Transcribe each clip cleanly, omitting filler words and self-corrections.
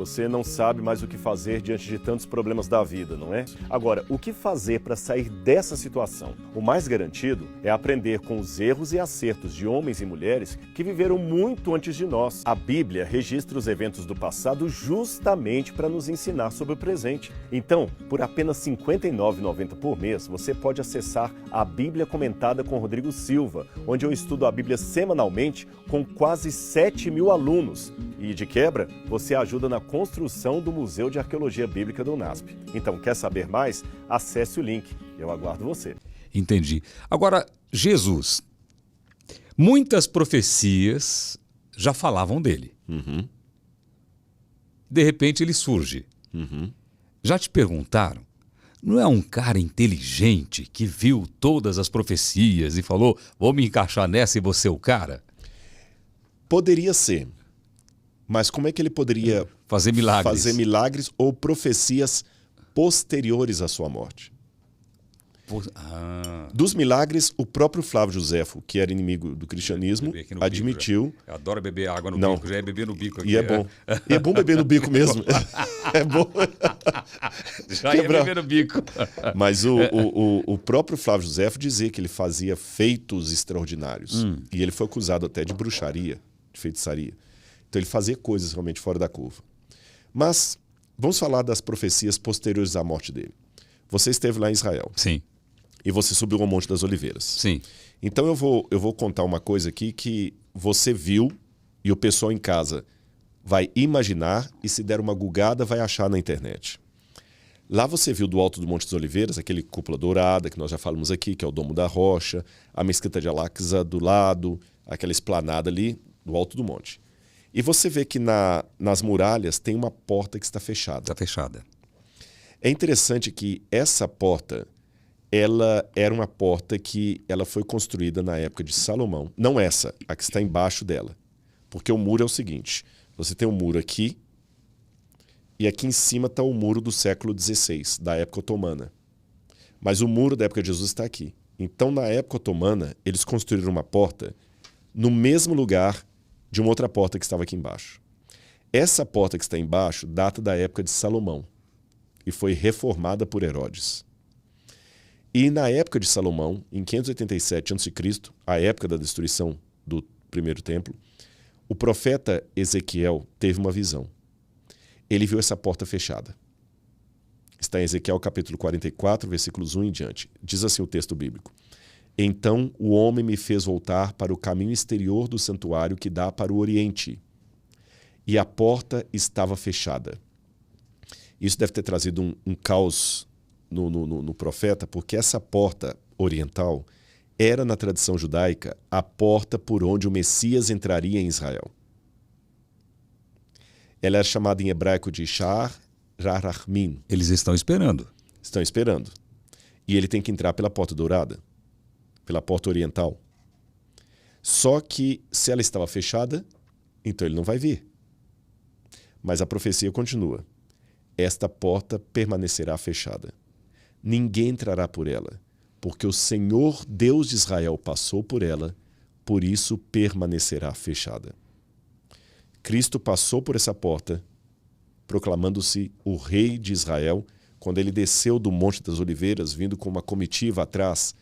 Você não sabe mais o que fazer diante de tantos problemas da vida, não é? Agora, o que fazer para sair dessa situação? O mais garantido é aprender com os erros e acertos de homens e mulheres que viveram muito antes de nós. A Bíblia registra os eventos do passado justamente para nos ensinar sobre o presente. Então, por apenas R$ 59,90 por mês, você pode acessar a Bíblia Comentada com Rodrigo Silva, onde eu estudo a Bíblia semanalmente com quase 7.000 alunos. E, de quebra, você ajuda na construção do Museu de Arqueologia Bíblica do UNASP. Então, quer saber mais? Acesse o link. Eu aguardo você. Entendi. Agora, Jesus, muitas profecias já falavam dele. De repente ele surge. Já te perguntaram, não é um cara inteligente que viu todas as profecias e falou, vou me encaixar nessa e você é o cara? Poderia ser. Mas como é que ele poderia Fazer milagres. fazer milagres ou profecias posteriores à sua morte? Dos milagres, o próprio Flávio Joséfo, que era inimigo do cristianismo, admitiu... Eu adoro beber água no Não. bico, já é beber no bico aqui. E é bom. E é bom beber no bico mesmo. É bom. Já ia beber no bico. Mas o próprio Flávio Joséfo dizia que ele fazia feitos extraordinários. E ele foi acusado até de bruxaria, de feitiçaria. Então ele fazia coisas realmente fora da curva. Mas vamos falar das profecias posteriores à morte dele. Você esteve lá em Israel. Sim. E você subiu ao Monte das Oliveiras. Sim. Então eu vou contar uma coisa aqui que você viu e o pessoal em casa vai imaginar e se der uma gugada vai achar na internet. Lá você viu do alto do Monte das Oliveiras, aquele cúpula dourada que nós já falamos aqui, que é o Domo da Rocha, a Mesquita de Al-Aqsa do lado, aquela esplanada ali do alto do monte. E você vê que nas muralhas tem uma porta que está fechada. Está fechada. É interessante que essa porta, ela era uma porta que ela foi construída na época de Salomão. Não essa, a que está embaixo dela. Porque o muro é o seguinte, você tem um muro aqui e aqui em cima está o muro do século XVI, da época otomana. Mas o muro da época de Jesus está aqui. Então, na época otomana, eles construíram uma porta no mesmo lugar de uma outra porta que estava aqui embaixo. Essa porta que está embaixo data da época de Salomão e foi reformada por Herodes. E na época de Salomão, em 587 a.C., a época da destruição do primeiro templo, o profeta Ezequiel teve uma visão. Ele viu essa porta fechada. Está em Ezequiel capítulo 44, versículos 1 em diante. Diz assim o texto bíblico. Então o homem me fez voltar para o caminho exterior do santuário que dá para o oriente. E a porta estava fechada. Isso deve ter trazido um caos no profeta, porque essa porta oriental era, na tradição judaica, a porta por onde o Messias entraria em Israel. Ela era chamada em hebraico de Sha'ar Rarachmin. Eles estão esperando. Estão esperando. E ele tem que entrar pela porta dourada, pela porta oriental. Só que, se ela estava fechada, então ele não vai vir. Mas a profecia continua. Esta porta permanecerá fechada. Ninguém entrará por ela, porque o Senhor Deus de Israel passou por ela, por isso permanecerá fechada. Cristo passou por essa porta, proclamando-se o rei de Israel, quando ele desceu do Monte das Oliveiras, vindo com uma comitiva atrás,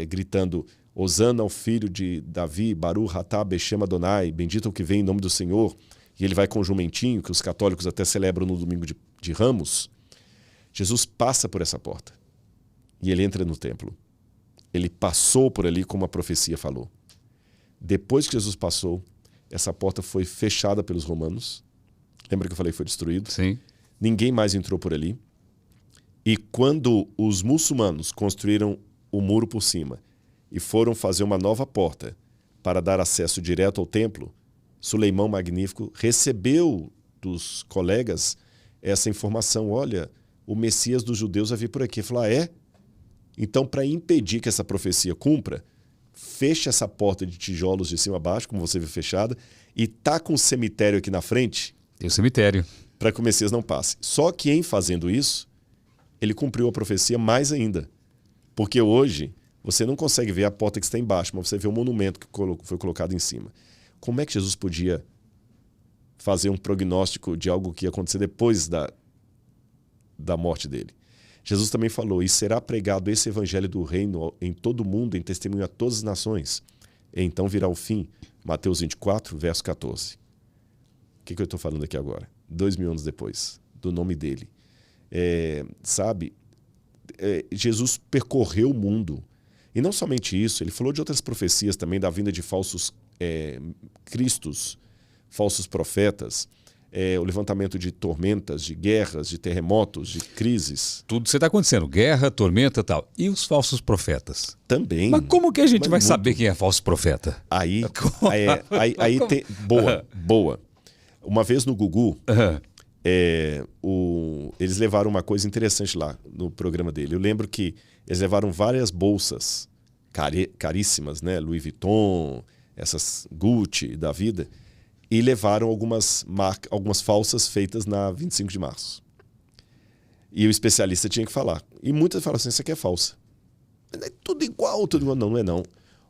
gritando, Hosana ao filho de Davi, Baruch atah Beshem Adonai, bendito é o que vem em nome do Senhor. E ele vai com o jumentinho, que os católicos até celebram no domingo de Ramos. Jesus passa por essa porta e ele entra no templo. Ele passou por ali como a profecia falou. Depois que Jesus passou, essa porta foi fechada pelos romanos. Lembra que eu falei que foi destruído? Sim. Ninguém mais entrou por ali. E quando os muçulmanos construíram o muro por cima e foram fazer uma nova porta para dar acesso direto ao templo, Suleimão Magnífico recebeu dos colegas essa informação. Olha, o Messias dos judeus vai vir por aqui. Ele falou, é? Então, para impedir que essa profecia cumpra, fecha essa porta de tijolos de cima a baixo, como você viu fechada, e tá com um cemitério aqui na frente. Tem o cemitério. Para que o Messias não passe. Só que em fazendo isso, ele cumpriu a profecia mais ainda. Porque hoje, você não consegue ver a porta que está embaixo, mas você vê o monumento que foi colocado em cima. Como é que Jesus podia fazer um prognóstico de algo que ia acontecer depois da morte dele. Jesus também falou, e será pregado esse evangelho do reino em todo o mundo, em testemunho a todas as nações. E então virá o fim. Mateus 24, verso 14. O que eu estou falando aqui agora? 2000 anos depois, do nome dele. Jesus percorreu o mundo. E não somente isso, ele falou de outras profecias também, da vinda de falsos cristos, falsos profetas, o levantamento de tormentas, de guerras, de terremotos, de crises. Tudo isso está acontecendo, guerra, tormenta e tal. E os falsos profetas? Também. Mas como que a gente vai saber quem é falso profeta? Aí tem... Boa. Uma vez no Gugu, eles levaram uma coisa interessante lá no programa dele. Eu lembro que eles levaram várias bolsas caríssimas, né? Louis Vuitton, essas Gucci da vida, e levaram algumas falsas feitas na 25 de março. E o especialista tinha que falar. E muitas falam assim, isso aqui é falsa. É tudo igual, tudo igual. Não, não é não.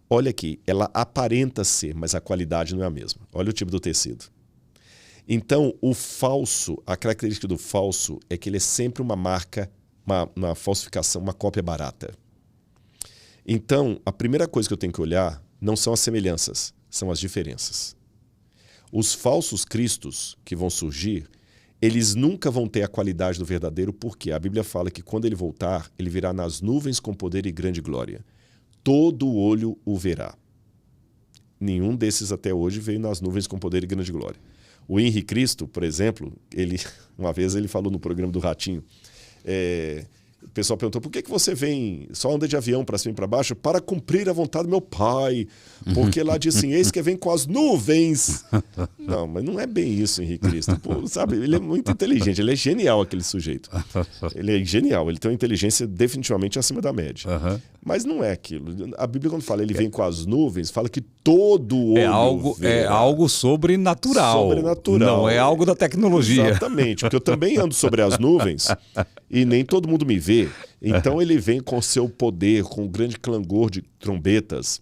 Olha aqui, ela aparenta ser, mas a qualidade não é a mesma. Olha o tipo do tecido. Então, o falso, a característica do falso é que ele é sempre uma marca, uma falsificação, uma cópia barata. Então, a primeira coisa que eu tenho que olhar não são as semelhanças, são as diferenças. Os falsos cristos que vão surgir, eles nunca vão ter a qualidade do verdadeiro, porque a Bíblia fala que quando ele voltar, ele virá nas nuvens com poder e grande glória. Todo olho o verá. Nenhum desses até hoje veio nas nuvens com poder e grande glória. O Henri Cristo, por exemplo, uma vez ele falou no programa do Ratinho, o pessoal perguntou, por que você vem, só anda de avião para cima e para baixo? Para cumprir a vontade do meu pai, porque lá diz assim, eis que vem com as nuvens. Não, mas não é bem isso, Henri Cristo. Pô, sabe, ele é muito inteligente, ele é genial aquele sujeito. Ele é genial, ele tem uma inteligência definitivamente acima da média. Mas não é aquilo. A Bíblia, quando fala ele vem com as nuvens, fala que todo olho é algo sobrenatural. Sobrenatural. Não é algo da tecnologia. Exatamente, porque eu também ando sobre as nuvens e nem todo mundo me vê. Então ele vem com seu poder, com um grande clangor de trombetas.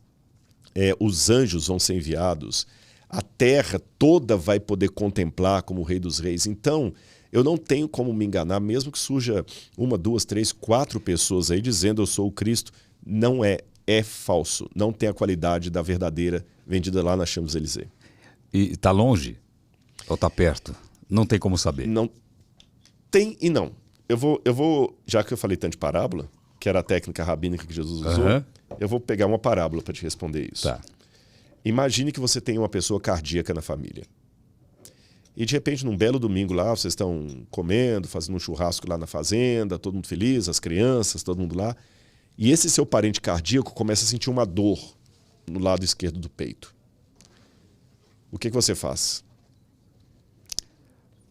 Os anjos vão ser enviados. A terra toda vai poder contemplar como o Rei dos Reis. Então, eu não tenho como me enganar, mesmo que surja 1, 2, 3, 4 pessoas aí dizendo eu sou o Cristo. Não é falso. Não tem a qualidade da verdadeira vendida lá na Champs-Élysées. E está longe? Ou está perto? Não tem como saber. Não tem e não. Eu vou, já que eu falei tanto de parábola, que era a técnica rabínica que Jesus usou, eu vou pegar uma parábola para te responder isso. Tá. Imagine que você tem uma pessoa cardíaca na família. E de repente, num belo domingo lá, vocês estão comendo, fazendo um churrasco lá na fazenda, todo mundo feliz, as crianças, todo mundo lá. E esse seu parente cardíaco começa a sentir uma dor no lado esquerdo do peito. O que você faz?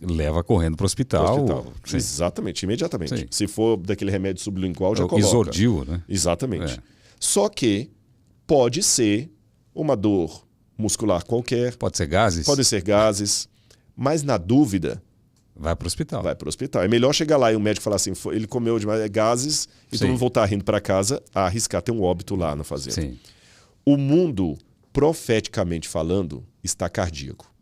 Leva correndo para o hospital. Exatamente, imediatamente. Sim. Se for daquele remédio sublingual, já coloca. Isodil, né? Exatamente. Só que pode ser uma dor muscular qualquer. Pode ser gases? Pode ser gases. Mas na dúvida... Vai para o hospital. Vai para o hospital. É melhor chegar lá e o médico falar assim, ele comeu demais gases e todo mundo voltar rindo para casa a arriscar ter um óbito lá na fazenda. Sim. O mundo, profeticamente falando, está cardíaco.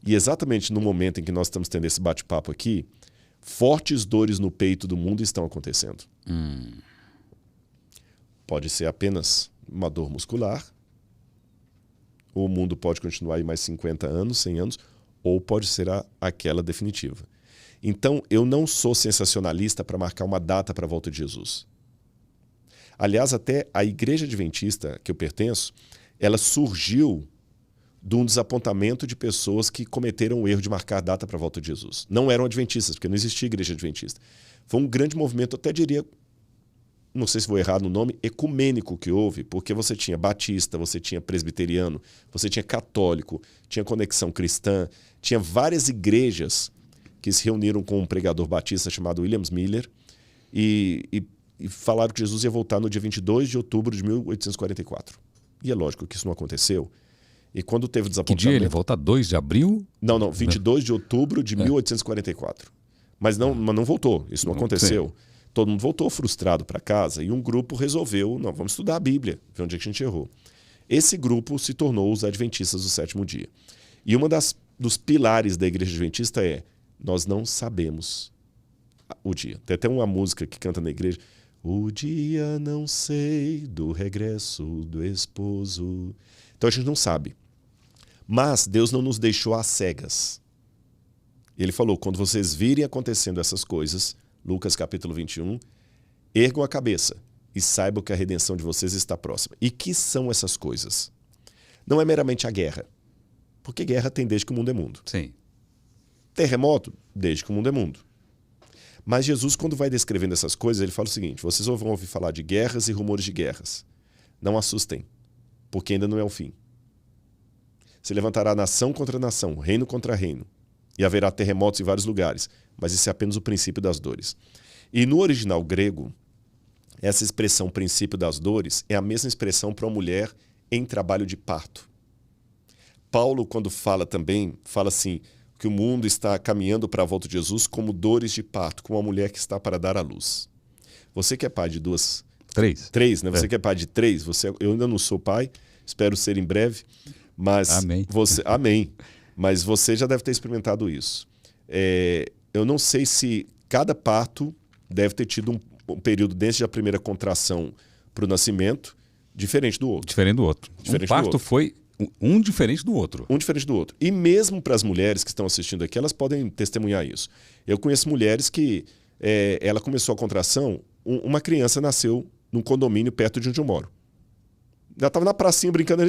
E exatamente no momento em que nós estamos tendo esse bate-papo aqui, fortes dores no peito do mundo estão acontecendo. Pode ser apenas uma dor muscular, o mundo pode continuar aí mais 50 anos, 100 anos, ou pode ser aquela definitiva. Então, eu não sou sensacionalista para marcar uma data para a volta de Jesus. Aliás, até a Igreja Adventista que eu pertenço, ela surgiu de um desapontamento de pessoas que cometeram o erro de marcar data para a volta de Jesus. Não eram adventistas, porque não existia Igreja Adventista. Foi um grande movimento, até diria, não sei se vou errar no nome, ecumênico que houve, porque você tinha batista, você tinha presbiteriano, você tinha católico, tinha conexão cristã, tinha várias igrejas que se reuniram com um pregador batista chamado William Miller e falaram que Jesus ia voltar no dia 22 de outubro de 1844. E é lógico que isso não aconteceu. E quando teve desapontamento... Que dia ele volta? 2 de abril? Não, 22 de outubro de 1844. Mas não voltou, isso não aconteceu. Sim. Todo mundo voltou frustrado para casa e um grupo resolveu, não, vamos estudar a Bíblia, ver onde é que a gente errou. Esse grupo se tornou os Adventistas do Sétimo Dia. E uma das dos pilares da igreja adventista é: nós não sabemos o dia. Tem até uma música que canta na igreja: o dia não sei do regresso do esposo. Então a gente não sabe. Mas Deus não nos deixou às cegas. Ele falou: quando vocês virem acontecendo essas coisas, Lucas capítulo 21, ergam a cabeça e saibam que a redenção de vocês está próxima. E que são essas coisas? Não é meramente a guerra. Porque guerra tem desde que o mundo é mundo. Sim. Terremoto, desde que o mundo é mundo. Mas Jesus, quando vai descrevendo essas coisas, ele fala o seguinte: vocês vão ouvir falar de guerras e rumores de guerras. Não assustem, porque ainda não é o fim. Se levantará nação contra nação, reino contra reino, e haverá terremotos em vários lugares, mas isso é apenas o princípio das dores. E no original grego, essa expressão princípio das dores é a mesma expressão para uma mulher em trabalho de parto. Paulo, quando fala também, fala assim, que o mundo está caminhando para a volta de Jesus como dores de parto, como uma mulher que está para dar à luz. Você que é pai de duas... Três, né? Você que é pai de três, eu ainda não sou pai, espero ser em breve, mas... Amém. Amém. Mas você já deve ter experimentado isso. Eu não sei se cada parto deve ter tido um período desde a primeira contração para o nascimento diferente do outro. Diferente do outro. Diferente o parto do outro. foi um diferente do outro. Um diferente do outro. E mesmo para as mulheres que estão assistindo aqui, elas podem testemunhar isso. Eu conheço mulheres que ela começou a contração, uma criança nasceu num condomínio perto de onde eu moro. Ela estava na pracinha brincando,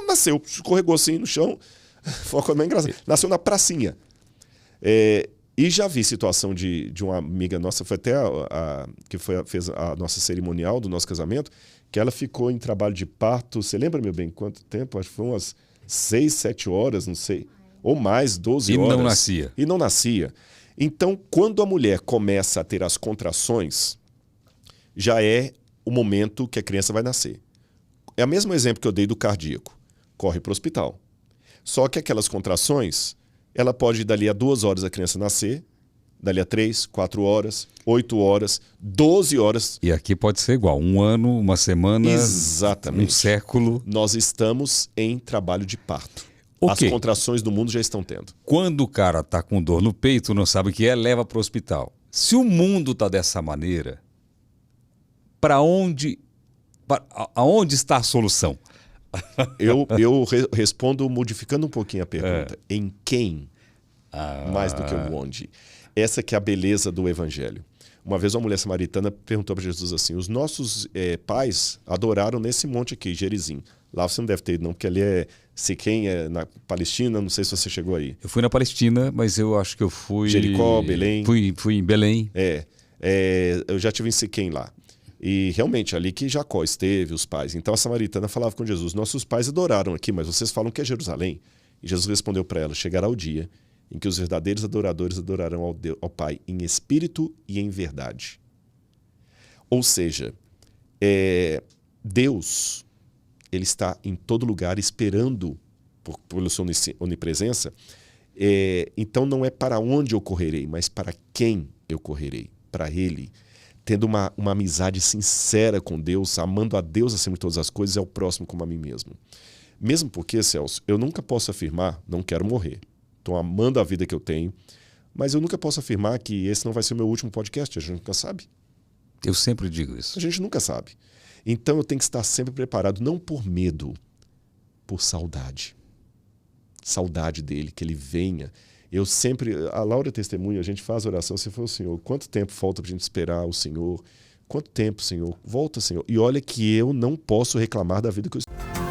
nasceu, escorregou assim no chão, foi uma coisa meio engraçada. Nasceu na pracinha. E já vi situação de uma amiga nossa, foi até fez a nossa cerimonial do nosso casamento, que ela ficou em trabalho de parto, você lembra, meu bem, quanto tempo? Acho que foi umas 6, 7 horas, não sei, ou mais, 12 horas. E não nascia. E não nascia. Então, quando a mulher começa a ter as contrações, já é o momento que a criança vai nascer. É o mesmo exemplo que eu dei do cardíaco. Corre para o hospital. Só que aquelas contrações, ela pode, dali a 2 horas, a criança nascer, dali a 3, 4 horas, 8 horas, 12 horas. E aqui pode ser igual, 1 ano, 1 semana, exatamente, 1 século. Nós estamos em trabalho de parto. Okay. As contrações do mundo já estão tendo. Quando o cara está com dor no peito, não sabe o que é, leva para o hospital. Se o mundo está dessa maneira, aonde está a solução? Eu respondo modificando um pouquinho a pergunta. Em quem? Mais do que o onde. Essa que é a beleza do evangelho. Uma vez uma mulher samaritana perguntou para Jesus assim: os nossos pais adoraram nesse monte aqui, Gerizim. Lá você não deve ter ido não, porque ali é Siquém, na Palestina, não sei se você chegou aí. Eu fui na Palestina, mas eu acho que eu fui... Jericó, Belém. Fui em Belém. Eu já estive em Siquém lá. E realmente, ali que Jacó esteve, os pais. Então a samaritana falava com Jesus: nossos pais adoraram aqui, mas vocês falam que é Jerusalém. E Jesus respondeu para ela: chegará o dia em que os verdadeiros adoradores adorarão ao Pai em espírito e em verdade. Ou seja, Deus, ele está em todo lugar esperando pela sua onipresença. Então não é para onde eu correrei, mas para quem eu correrei, para Ele. Tendo uma amizade sincera com Deus, amando a Deus acima de todas as coisas e ao próximo como a mim mesmo. Mesmo porque, Celso, eu nunca posso afirmar: não quero morrer. Estou amando a vida que eu tenho, mas eu nunca posso afirmar que esse não vai ser o meu último podcast. A gente nunca sabe. Eu sempre digo isso. A gente nunca sabe. Então eu tenho que estar sempre preparado, não por medo, por saudade. Saudade dele, que ele venha. Eu sempre, a Laura testemunha, a gente faz oração, se for o Senhor, quanto tempo falta para a gente esperar o Senhor? Quanto tempo, Senhor? Volta, Senhor. E olha que eu não posso reclamar da vida que eu estou.